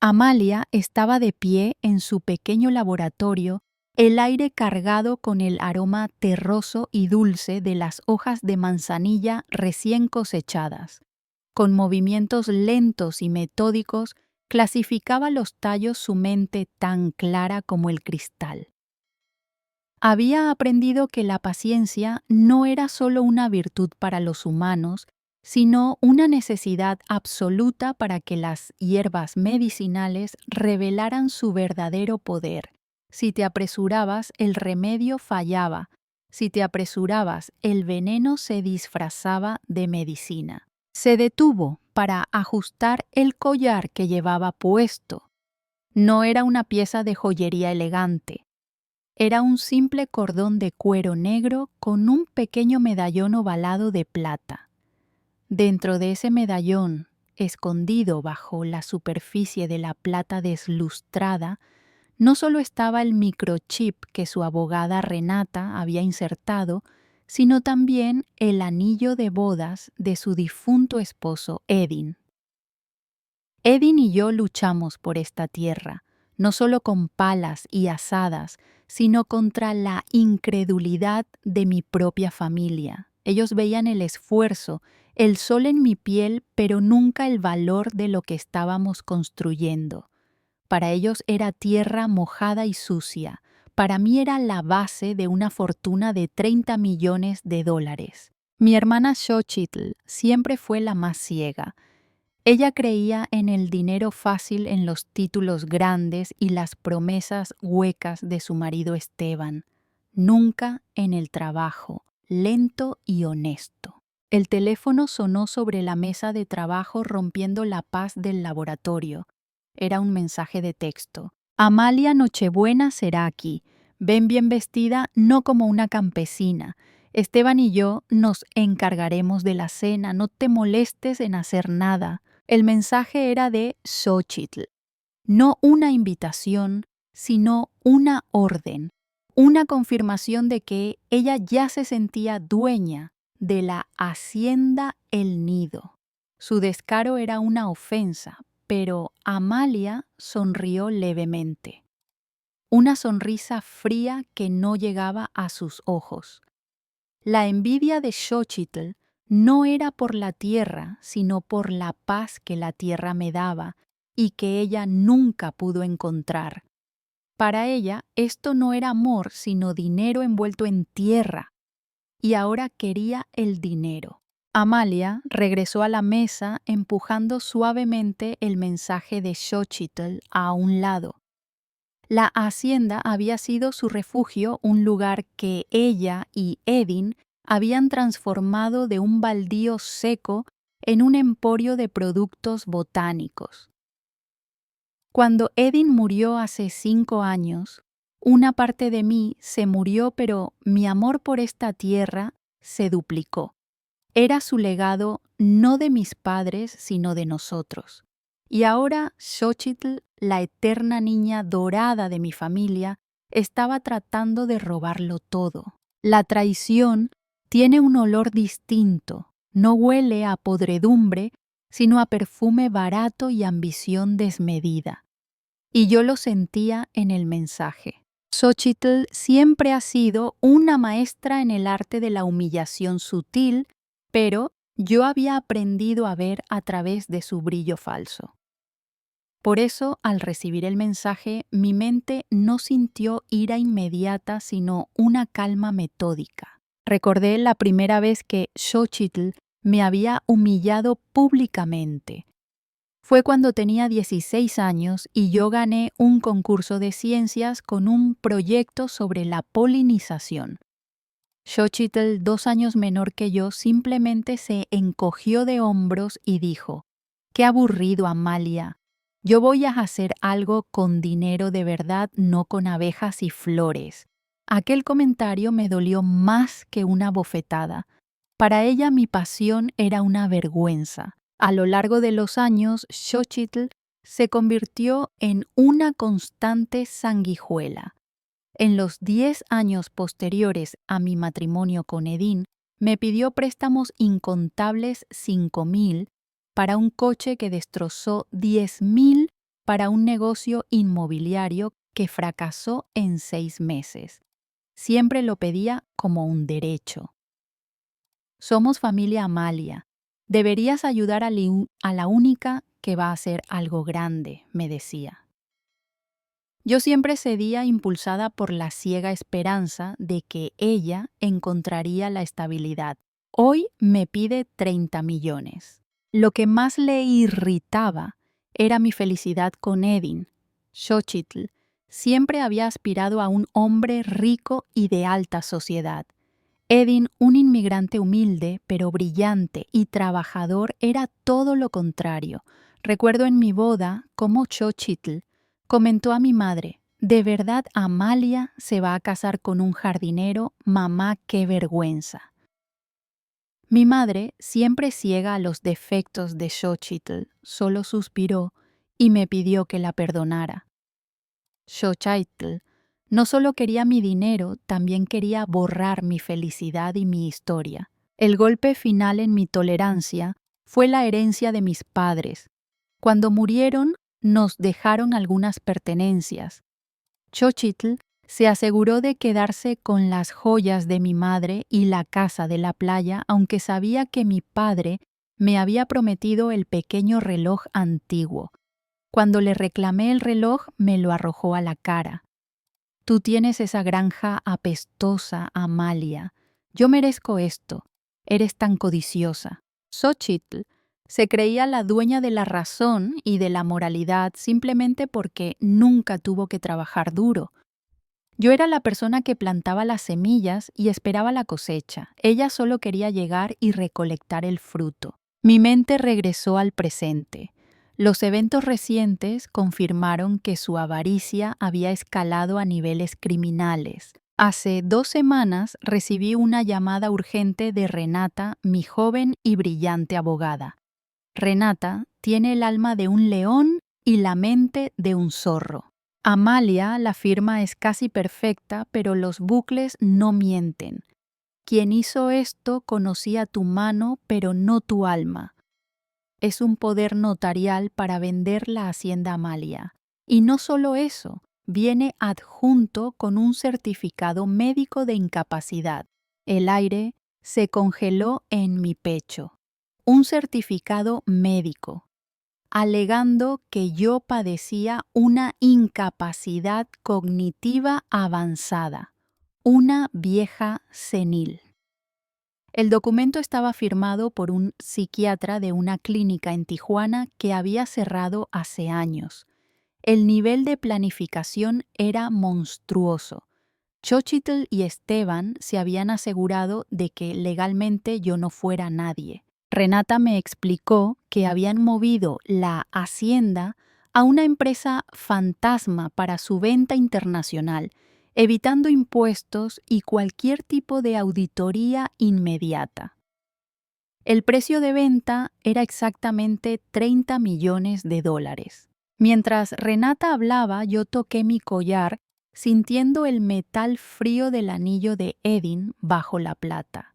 Amalia estaba de pie en su pequeño laboratorio, el aire cargado con el aroma terroso y dulce de las hojas de manzanilla recién cosechadas. Con movimientos lentos y metódicos, clasificaba los tallos su mente tan clara como el cristal. Había aprendido que la paciencia no era solo una virtud para los humanos, sino una necesidad absoluta para que las hierbas medicinales revelaran su verdadero poder. Si te apresurabas, el remedio fallaba. Si te apresurabas, el veneno se disfrazaba de medicina. Se detuvo para ajustar el collar que llevaba puesto. No era una pieza de joyería elegante. Era un simple cordón de cuero negro con un pequeño medallón ovalado de plata. Dentro de ese medallón, escondido bajo la superficie de la plata deslustrada, no solo estaba el microchip que su abogada Renata había insertado, sino también el anillo de bodas de su difunto esposo Edin. Edin y yo luchamos por esta tierra, no solo con palas y azadas, sino contra la incredulidad de mi propia familia. Ellos veían el esfuerzo, el sol en mi piel, pero nunca el valor de lo que estábamos construyendo. Para ellos era tierra mojada y sucia. Para mí era la base de una fortuna de $30 millones. Mi hermana Xochitl siempre fue la más ciega. Ella creía en el dinero fácil, en los títulos grandes y las promesas huecas de su marido Esteban, nunca en el trabajo, lento y honesto. El teléfono sonó sobre la mesa de trabajo rompiendo la paz del laboratorio. Era un mensaje de texto. Amalia Nochebuena será aquí. Ven bien vestida, no como una campesina. Esteban y yo nos encargaremos de la cena, no te molestes en hacer nada. El mensaje era de Xochitl, no una invitación, sino una orden, una confirmación de que ella ya se sentía dueña de la hacienda El Nido. Su descaro era una ofensa, pero Amalia sonrió levemente. Una sonrisa fría que no llegaba a sus ojos. La envidia de Xochitl no era por la tierra, sino por la paz que la tierra me daba y que ella nunca pudo encontrar. Para ella, esto no era amor, sino dinero envuelto en tierra. Y ahora quería el dinero. Amalia regresó a la mesa empujando suavemente el mensaje de Xochitl a un lado. La hacienda había sido su refugio, un lugar que ella y Edin habían transformado de un baldío seco en un emporio de productos botánicos. Cuando Edin murió hace 5 años, una parte de mí se murió, pero mi amor por esta tierra se duplicó. Era su legado no de mis padres, sino de nosotros. Y ahora Xochitl, la eterna niña dorada de mi familia, estaba tratando de robarlo todo. La traición tiene un olor distinto, no huele a podredumbre, sino a perfume barato y ambición desmedida. Y yo lo sentía en el mensaje. Xochitl siempre ha sido una maestra en el arte de la humillación sutil, pero yo había aprendido a ver a través de su brillo falso. Por eso, al recibir el mensaje, mi mente no sintió ira inmediata, sino una calma metódica. Recordé la primera vez que Xochitl me había humillado públicamente. Fue cuando tenía 16 años y yo gané un concurso de ciencias con un proyecto sobre la polinización. Xochitl, 2 años menor que yo, simplemente se encogió de hombros y dijo: «Qué aburrido, Amalia. Yo voy a hacer algo con dinero de verdad, no con abejas y flores». Aquel comentario me dolió más que una bofetada. Para ella mi pasión era una vergüenza. A lo largo de los años, Xochitl se convirtió en una constante sanguijuela. En los 10 años posteriores a mi matrimonio con Edin, me pidió préstamos incontables $5,000 para un coche que destrozó $10,000 para un negocio inmobiliario que fracasó en 6 meses. Siempre lo pedía como un derecho. Somos familia Amalia. Deberías ayudar a la única que va a hacer algo grande, me decía. Yo siempre cedía impulsada por la ciega esperanza de que ella encontraría la estabilidad. Hoy me pide 30 millones. Lo que más le irritaba era mi felicidad con Edin. Xochitl siempre había aspirado a un hombre rico y de alta sociedad. Edin, un inmigrante humilde, pero brillante y trabajador, era todo lo contrario. Recuerdo en mi boda cómo Xochitl comentó a mi madre: «¿De verdad Amalia se va a casar con un jardinero? Mamá, qué vergüenza». Mi madre, siempre ciega a los defectos de Xochitl, solo suspiró y me pidió que la perdonara. Xochitl no solo quería mi dinero, también quería borrar mi felicidad y mi historia. El golpe final en mi tolerancia fue la herencia de mis padres. Cuando murieron, nos dejaron algunas pertenencias. Xochitl se aseguró de quedarse con las joyas de mi madre y la casa de la playa, aunque sabía que mi padre me había prometido el pequeño reloj antiguo. Cuando le reclamé el reloj, me lo arrojó a la cara. «Tú tienes esa granja apestosa, Amalia. Yo merezco esto. Eres tan codiciosa». Xochitl se creía la dueña de la razón y de la moralidad simplemente porque nunca tuvo que trabajar duro. Yo era la persona que plantaba las semillas y esperaba la cosecha. Ella solo quería llegar y recolectar el fruto. Mi mente regresó al presente. Los eventos recientes confirmaron que su avaricia había escalado a niveles criminales. Hace 2 semanas recibí una llamada urgente de Renata, mi joven y brillante abogada. Renata tiene el alma de un león y la mente de un zorro. Amalia, la firma es casi perfecta, pero los bucles no mienten. Quien hizo esto conocía tu mano, pero no tu alma. Es un poder notarial para vender la hacienda Amalia. Y no solo eso, viene adjunto con un certificado médico de incapacidad. El aire se congeló en mi pecho. Un certificado médico, alegando que yo padecía una incapacidad cognitiva avanzada, una vieja senil. El documento estaba firmado por un psiquiatra de una clínica en Tijuana que había cerrado hace años. El nivel de planificación era monstruoso. Xochitl y Esteban se habían asegurado de que legalmente yo no fuera nadie. Renata me explicó que habían movido la hacienda a una empresa fantasma para su venta internacional, evitando impuestos y cualquier tipo de auditoría inmediata. El precio de venta era exactamente $30 millones. Mientras Renata hablaba, yo toqué mi collar, sintiendo el metal frío del anillo de Edin bajo la plata.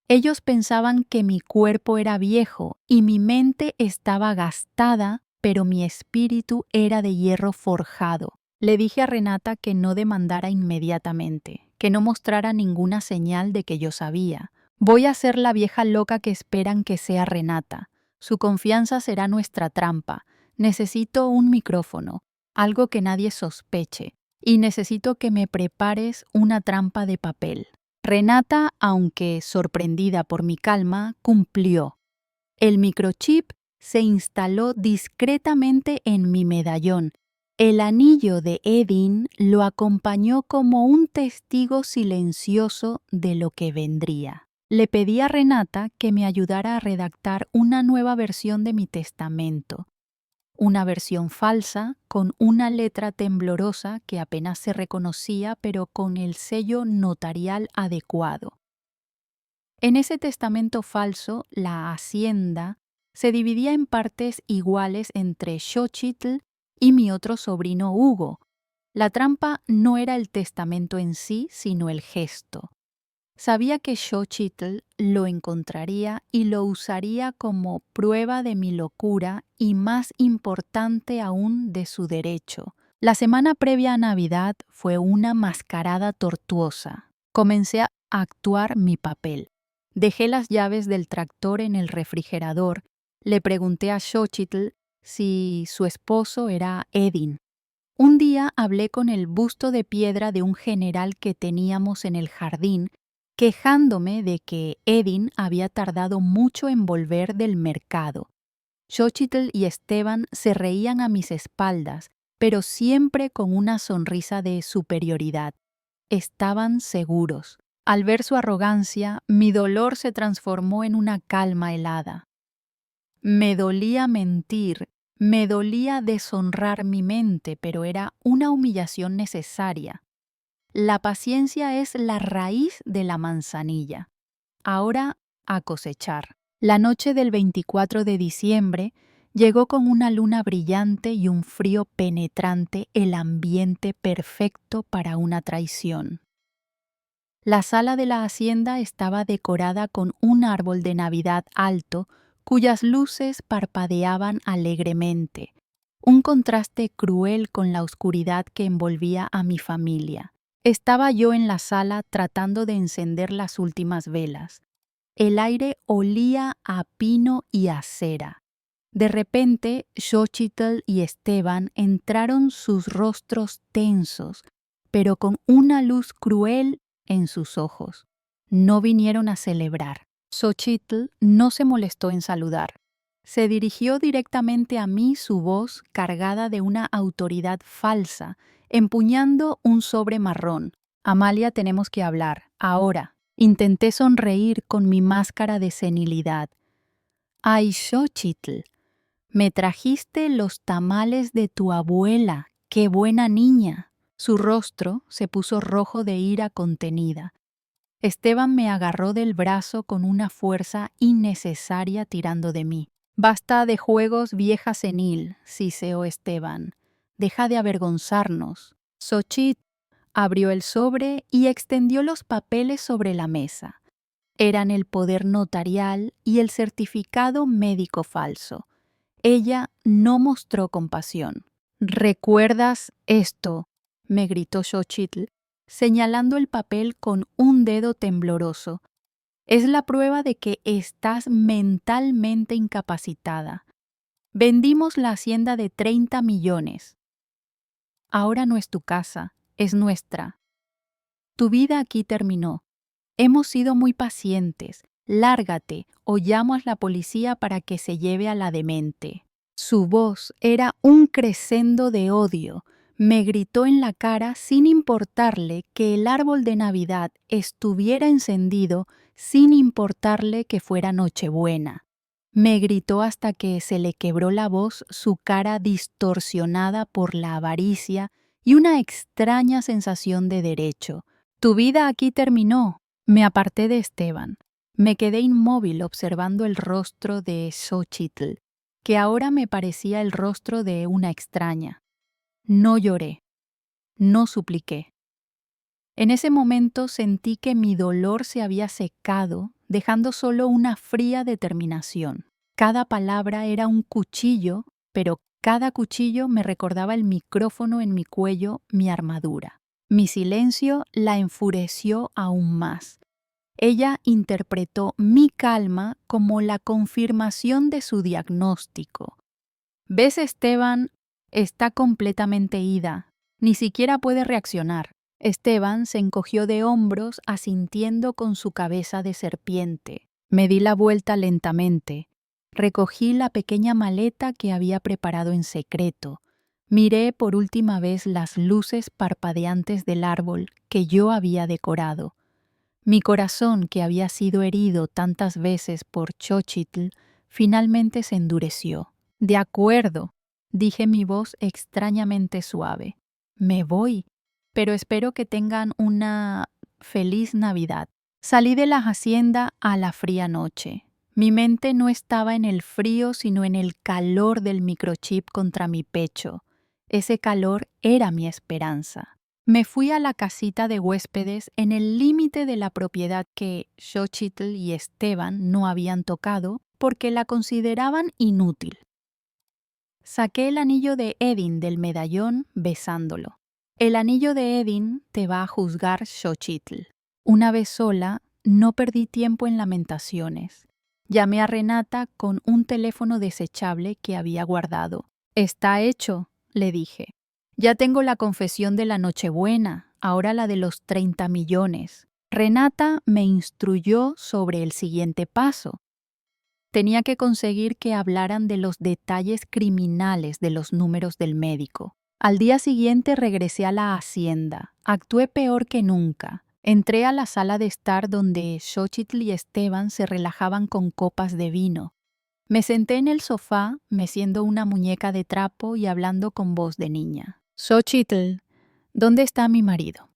Ellos pensaban que mi cuerpo era viejo y mi mente estaba gastada, pero mi espíritu era de hierro forjado. Le dije a Renata que no demandara inmediatamente, que no mostrara ninguna señal de que yo sabía. Voy a ser la vieja loca que esperan que sea Renata. Su confianza será nuestra trampa. Necesito un micrófono, algo que nadie sospeche, y necesito que me prepares una trampa de papel. Renata, aunque sorprendida por mi calma, cumplió. El microchip se instaló discretamente en mi medallón. El anillo de Edin lo acompañó como un testigo silencioso de lo que vendría. Le pedí a Renata que me ayudara a redactar una nueva versión de mi testamento. Una versión falsa, con una letra temblorosa que apenas se reconocía, pero con el sello notarial adecuado. En ese testamento falso, la hacienda se dividía en partes iguales entre Xochitl y mi otro sobrino Hugo. La trampa no era el testamento en sí, sino el gesto. Sabía que Xochitl lo encontraría y lo usaría como prueba de mi locura y, más importante aún, de su derecho. La semana previa a Navidad fue una mascarada tortuosa. Comencé a actuar mi papel. Dejé las llaves del tractor en el refrigerador. Le pregunté a Xochitl si su esposo era Edin. Un día hablé con el busto de piedra de un general que teníamos en el jardín, quejándome de que Edin había tardado mucho en volver del mercado. Xochitl y Esteban se reían a mis espaldas, pero siempre con una sonrisa de superioridad. Estaban seguros. Al ver su arrogancia, mi dolor se transformó en una calma helada. Me dolía mentir, me dolía deshonrar mi mente, pero era una humillación necesaria. La paciencia es la raíz de la manzanilla. Ahora a cosechar. La noche del 24 de diciembre llegó con una luna brillante y un frío penetrante, el ambiente perfecto para una traición. La sala de la hacienda estaba decorada con un árbol de Navidad alto, cuyas luces parpadeaban alegremente, un contraste cruel con la oscuridad que envolvía a mi familia. Estaba yo en la sala tratando de encender las últimas velas. El aire olía a pino y a cera. De repente, Xochitl y Esteban entraron, sus rostros tensos, pero con una luz cruel en sus ojos. No vinieron a celebrar. Xochitl no se molestó en saludar. Se dirigió directamente a mí, su voz cargada de una autoridad falsa, empuñando un sobre marrón. Amalia, tenemos que hablar, ahora. Intenté sonreír con mi máscara de senilidad. Ay, Xochitl, me trajiste los tamales de tu abuela. ¡Qué buena niña! Su rostro se puso rojo de ira contenida. Esteban me agarró del brazo con una fuerza innecesaria, tirando de mí. Basta de juegos, vieja senil, siseó Esteban. Deja de avergonzarnos. Xochitl abrió el sobre y extendió los papeles sobre la mesa. Eran el poder notarial y el certificado médico falso. Ella no mostró compasión. ¿Recuerdas esto?, me gritó Xochitl, señalando el papel con un dedo tembloroso. Es la prueba de que estás mentalmente incapacitada. Vendimos la hacienda de 30 millones. Ahora no es tu casa, es nuestra. Tu vida aquí terminó. Hemos sido muy pacientes. Lárgate o llamo a la policía para que se lleve a la demente. Su voz era un crescendo de odio. Me gritó en la cara sin importarle que el árbol de Navidad estuviera encendido, sin importarle que fuera Nochebuena. Me gritó hasta que se le quebró la voz, su cara distorsionada por la avaricia y una extraña sensación de derecho. Tu vida aquí terminó. Me aparté de Esteban. Me quedé inmóvil observando el rostro de Xochitl, que ahora me parecía el rostro de una extraña. No lloré, no supliqué. En ese momento sentí que mi dolor se había secado, dejando solo una fría determinación. Cada palabra era un cuchillo, pero cada cuchillo me recordaba el micrófono en mi cuello, mi armadura. Mi silencio la enfureció aún más. Ella interpretó mi calma como la confirmación de su diagnóstico. ¿Ves, Esteban? Está completamente ida. Ni siquiera puede reaccionar. Esteban se encogió de hombros, asintiendo con su cabeza de serpiente. Me di la vuelta lentamente. Recogí la pequeña maleta que había preparado en secreto. Miré por última vez las luces parpadeantes del árbol que yo había decorado. Mi corazón, que había sido herido tantas veces por Xochitl, finalmente se endureció. De acuerdo, dije, mi voz extrañamente suave. Me voy, pero espero que tengan una feliz Navidad. Salí de la hacienda a la fría noche. Mi mente no estaba en el frío, sino en el calor del microchip contra mi pecho. Ese calor era mi esperanza. Me fui a la casita de huéspedes en el límite de la propiedad que Xochitl y Esteban no habían tocado porque la consideraban inútil. Saqué el anillo de Edin del medallón besándolo. El anillo de Edin te va a juzgar Xochitl. Una vez sola, no perdí tiempo en lamentaciones. Llamé a Renata con un teléfono desechable que había guardado. «Está hecho», le dije. «Ya tengo la confesión de la Nochebuena, ahora la de los 30 millones». Renata me instruyó sobre el siguiente paso. Tenía que conseguir que hablaran de los detalles criminales de los números del médico. Al día siguiente regresé a la hacienda. Actué peor que nunca. Entré a la sala de estar donde Xochitl y Esteban se relajaban con copas de vino. Me senté en el sofá, meciendo una muñeca de trapo y hablando con voz de niña. «Xochitl, ¿dónde está mi marido?»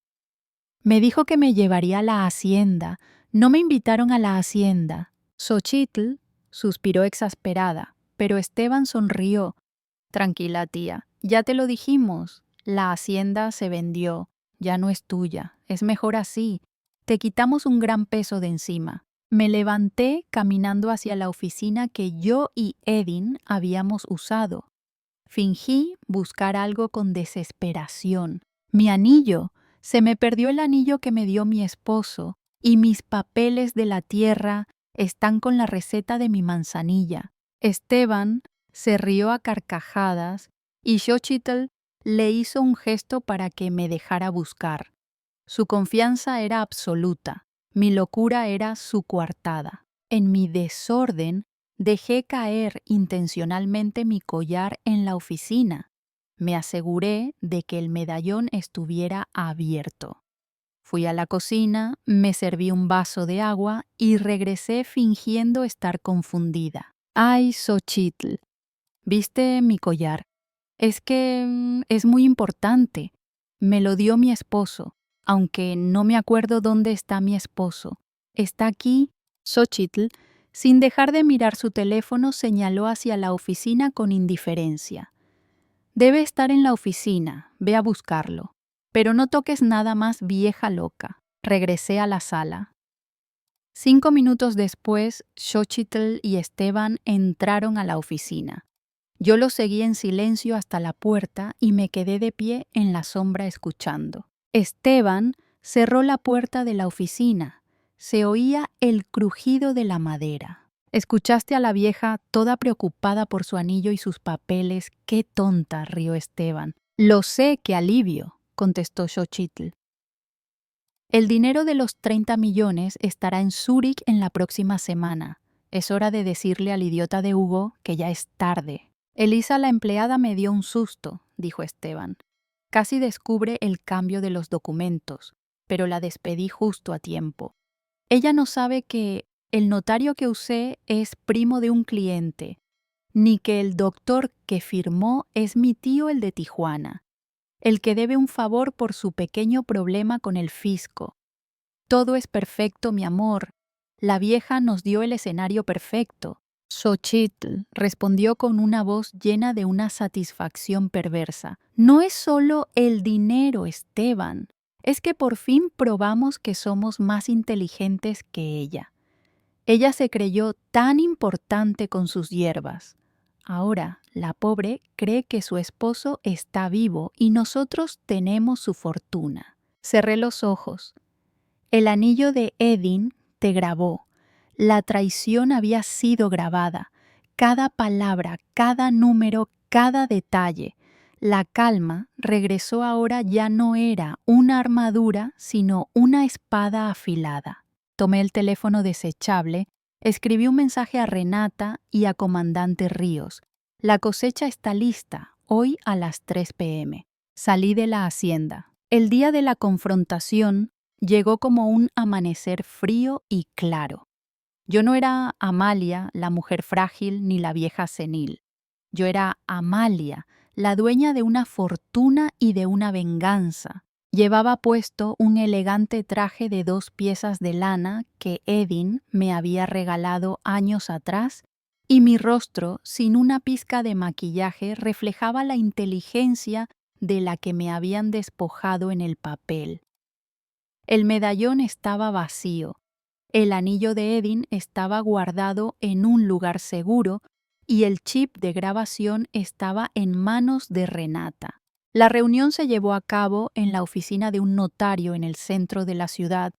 Me dijo que me llevaría a la hacienda. No me invitaron a la hacienda. Xochitl suspiró exasperada, pero Esteban sonrió. «Tranquila, tía, ya te lo dijimos. La hacienda se vendió, ya no es tuya. Es mejor así. Te quitamos un gran peso de encima». Me levanté caminando hacia la oficina que yo y Edin habíamos usado. Fingí buscar algo con desesperación. Mi anillo. Se me perdió el anillo que me dio mi esposo, y mis papeles de la tierra están con la receta de mi manzanilla. Esteban se rió a carcajadas y Xochitl le hizo un gesto para que me dejara buscar. Su confianza era absoluta, mi locura era su coartada. En mi desorden, dejé caer intencionalmente mi collar en la oficina. Me aseguré de que el medallón estuviera abierto. Fui a la cocina, me serví un vaso de agua y regresé fingiendo estar confundida. «Ay, Xochitl, ¿viste mi collar? Es que es muy importante. Me lo dio mi esposo, aunque no me acuerdo dónde está mi esposo. Está aquí». Xochitl, sin dejar de mirar su teléfono, señaló hacia la oficina con indiferencia. «Debe estar en la oficina, ve a buscarlo. Pero no toques nada más, vieja loca». Regresé a la sala. 5 minutos después, Xochitl y Esteban entraron a la oficina. Yo los seguí en silencio hasta la puerta y me quedé de pie en la sombra escuchando. Esteban cerró la puerta de la oficina. Se oía el crujido de la madera. «¿Escuchaste a la vieja toda preocupada por su anillo y sus papeles? ¡Qué tonta!», rió Esteban. «Lo sé, qué alivio», contestó Xochitl. «El dinero de los 30 millones estará en Zúrich en la próxima semana. Es hora de decirle al idiota de Hugo que ya es tarde». «Elisa, la empleada, me dio un susto», dijo Esteban. «Casi descubre el cambio de los documentos, pero la despedí justo a tiempo. Ella no sabe que el notario que usé es primo de un cliente, ni que el doctor que firmó es mi tío el de Tijuana, el que debe un favor por su pequeño problema con el fisco. Todo es perfecto, mi amor. La vieja nos dio el escenario perfecto». Xochitl respondió con una voz llena de una satisfacción perversa. «No es solo el dinero, Esteban. Es que por fin probamos que somos más inteligentes que ella. Ella se creyó tan importante con sus hierbas. Ahora, la pobre cree que su esposo está vivo y nosotros tenemos su fortuna». Cerré los ojos. El anillo de Edin te grabó. La traición había sido grabada. Cada palabra, cada número, cada detalle. La calma regresó ahora, ya no era una armadura, sino una espada afilada. Tomé el teléfono desechable, escribí un mensaje a Renata y a Comandante Ríos. «La cosecha está lista, hoy a las 3 p.m. Salí de la hacienda. El día de la confrontación llegó como un amanecer frío y claro. Yo no era Amalia, la mujer frágil, ni la vieja senil. Yo era Amalia, la dueña de una fortuna y de una venganza. Llevaba puesto un elegante traje de 2 piezas de lana que Edin me había regalado años atrás, y mi rostro, sin una pizca de maquillaje, reflejaba la inteligencia de la que me habían despojado en el papel. El medallón estaba vacío, el anillo de Edin estaba guardado en un lugar seguro y el chip de grabación estaba en manos de Renata. La reunión se llevó a cabo en la oficina de un notario en el centro de la ciudad,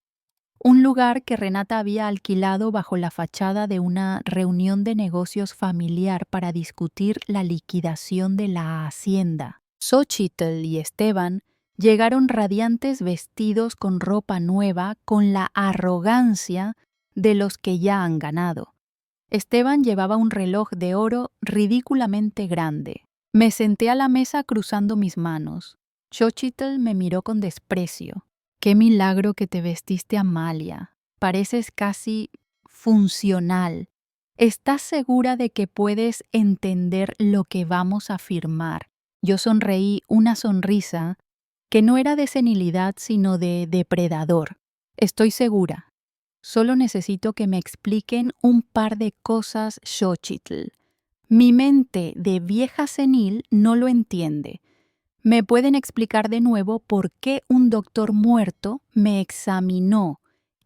un lugar que Renata había alquilado bajo la fachada de una reunión de negocios familiar para discutir la liquidación de la hacienda. Xochitl y Esteban llegaron radiantes, vestidos con ropa nueva, con la arrogancia de los que ya han ganado. Esteban llevaba un reloj de oro ridículamente grande. Me senté a la mesa cruzando mis manos. Xochitl me miró con desprecio. «Qué milagro que te vestiste, Amalia. Pareces casi funcional. ¿Estás segura de que puedes entender lo que vamos a firmar?» Yo sonreí una sonrisa que no era de senilidad sino de depredador. «Estoy segura. Solo necesito que me expliquen un par de cosas, Xochitl. Mi mente de vieja senil no lo entiende. ¿Me pueden explicar de nuevo por qué un doctor muerto me examinó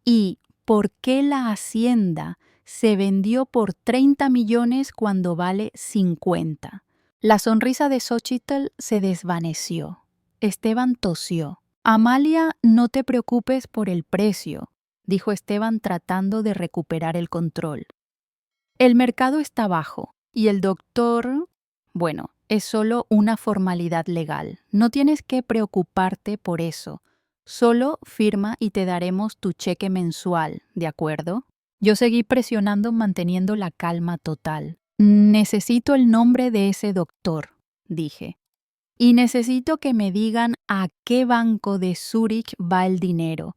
y por qué la hacienda se vendió por 30 millones cuando vale 50? La sonrisa de Xochitl se desvaneció. Esteban tosió. «Amalia, no te preocupes por el precio», dijo Esteban tratando de recuperar el control. «El mercado está bajo y el doctor, bueno, es solo una formalidad legal. No tienes que preocuparte por eso. Solo firma y te daremos tu cheque mensual, ¿de acuerdo?» Yo seguí presionando manteniendo la calma total. «Necesito el nombre de ese doctor», dije. «Y necesito que me digan a qué banco de Zúrich va el dinero.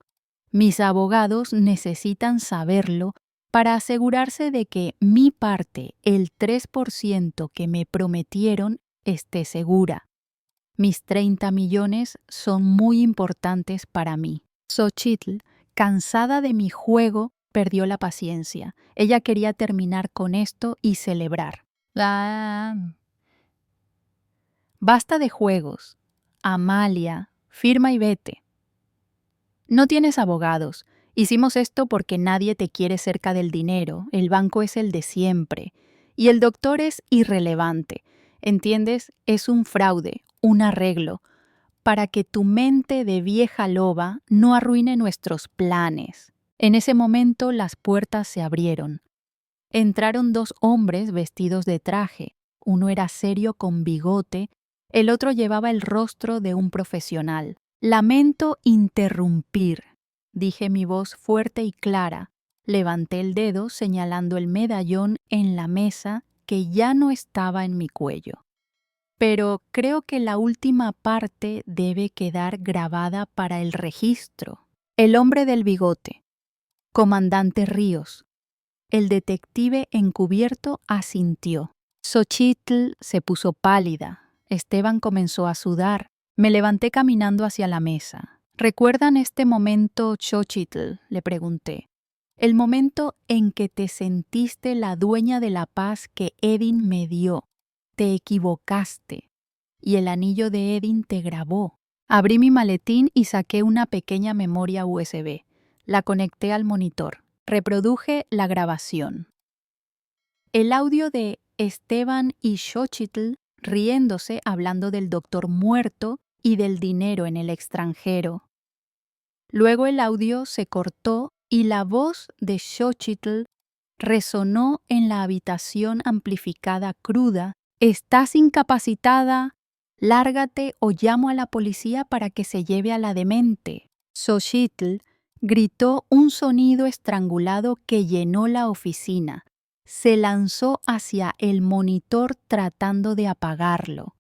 Mis abogados necesitan saberlo para asegurarse de que mi parte, el 3% que me prometieron, esté segura. Mis 30 millones son muy importantes para mí». Xochitl, cansada de mi juego, perdió la paciencia. Ella quería terminar con esto y celebrar. «Basta de juegos. Amalia, firma y vete. No tienes abogados. Hicimos esto porque nadie te quiere cerca del dinero. El banco es el de siempre. Y el doctor es irrelevante. ¿Entiendes? Es un fraude, un arreglo, para que tu mente de vieja loba no arruine nuestros planes». En ese momento las puertas se abrieron. Entraron dos hombres vestidos de traje. Uno era serio con bigote, el otro llevaba el rostro de un profesional. «Lamento interrumpir», dije mi voz fuerte y clara. Levanté el dedo señalando el medallón en la mesa que ya no estaba en mi cuello. «Pero creo que la última parte debe quedar grabada para el registro». El hombre del bigote. «Comandante Ríos». El detective encubierto asintió. Xochitl se puso pálida. Esteban comenzó a sudar. Me levanté caminando hacia la mesa. «¿Recuerdan este momento, Xochitl?», le pregunté. «El momento en que te sentiste la dueña de la paz que Edin me dio. Te equivocaste. Y el anillo de Edin te grabó». Abrí mi maletín y saqué una pequeña memoria USB. La conecté al monitor. Reproduje la grabación. El audio de Esteban y Xochitl riéndose hablando del doctor muerto y del dinero en el extranjero. Luego el audio se cortó y la voz de Xochitl resonó en la habitación amplificada cruda. «Estás incapacitada. Lárgate o llamo a la policía para que se lleve a la demente». Xochitl gritó un sonido estrangulado que llenó la oficina. Se lanzó hacia el monitor tratando de apagarlo.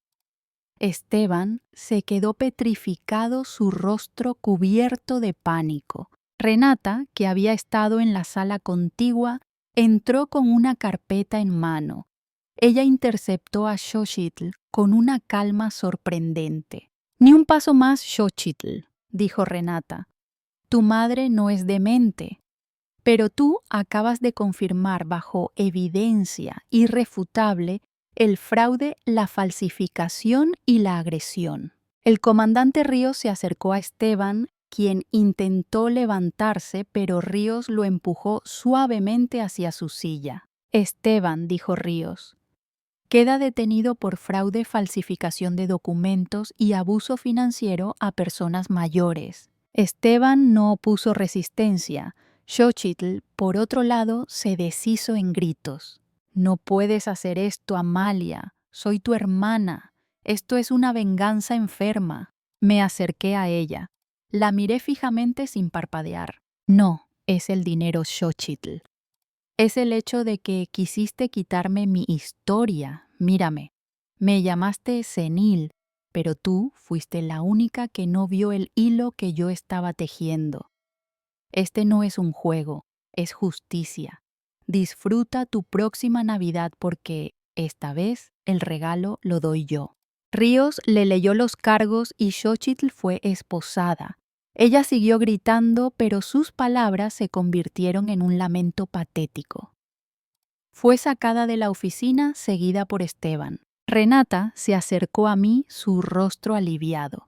Esteban se quedó petrificado, su rostro cubierto de pánico. Renata, que había estado en la sala contigua, entró con una carpeta en mano. Ella interceptó a Xochitl con una calma sorprendente. «Ni un paso más, Xochitl», dijo Renata. «Tu madre no es demente, pero tú acabas de confirmar bajo evidencia irrefutable el fraude, la falsificación y la agresión. El comandante Ríos se acercó a Esteban, quien intentó levantarse, pero Ríos lo empujó suavemente hacia su silla. Esteban, dijo Ríos, queda detenido por fraude, falsificación de documentos y abuso financiero a personas mayores. Esteban no opuso resistencia. Xochitl, por otro lado, se deshizo en gritos. No puedes hacer esto, Amalia. Soy tu hermana. Esto es una venganza enferma. Me acerqué a ella. La miré fijamente sin parpadear. No, es el dinero, Xochitl. Es el hecho de que quisiste quitarme mi historia. Mírame. Me llamaste senil, pero tú fuiste la única que no vio el hilo que yo estaba tejiendo. Este no es un juego, es justicia. Disfruta tu próxima Navidad porque, esta vez, el regalo lo doy yo. Ríos le leyó los cargos y Xochitl fue esposada. Ella siguió gritando, pero sus palabras se convirtieron en un lamento patético. Fue sacada de la oficina seguida por Esteban. Renata se acercó a mí, su rostro aliviado.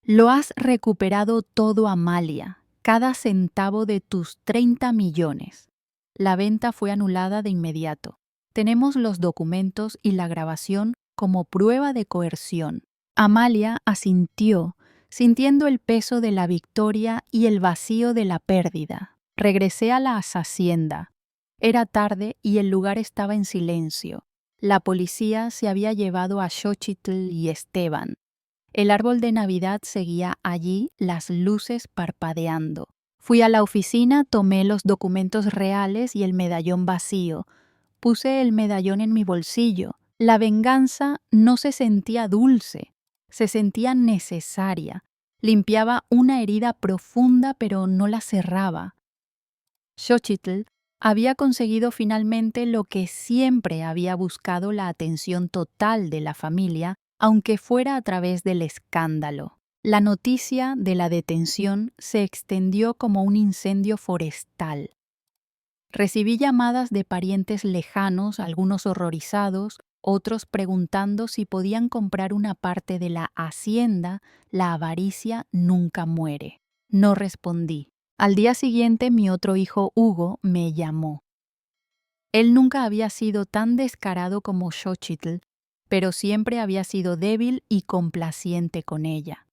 Lo has recuperado todo, Amalia, cada centavo de tus 30 millones. La venta fue anulada de inmediato. Tenemos los documentos y la grabación como prueba de coerción. Amalia asintió, sintiendo el peso de la victoria y el vacío de la pérdida. Regresé a la hacienda. Era tarde y el lugar estaba en silencio. La policía se había llevado a Xochitl y Esteban. El árbol de Navidad seguía allí, las luces parpadeando. Fui a la oficina, tomé los documentos reales y el medallón vacío. Puse el medallón en mi bolsillo. La venganza no se sentía dulce, se sentía necesaria. Limpiaba una herida profunda, pero no la cerraba. Xochitl había conseguido finalmente lo que siempre había buscado: la atención total de la familia, aunque fuera a través del escándalo. La noticia de la detención se extendió como un incendio forestal. Recibí llamadas de parientes lejanos, algunos horrorizados, otros preguntando si podían comprar una parte de la hacienda. La avaricia nunca muere. No respondí. Al día siguiente, mi otro hijo, Hugo, me llamó. Él nunca había sido tan descarado como Xochitl, pero siempre había sido débil y complaciente con ella.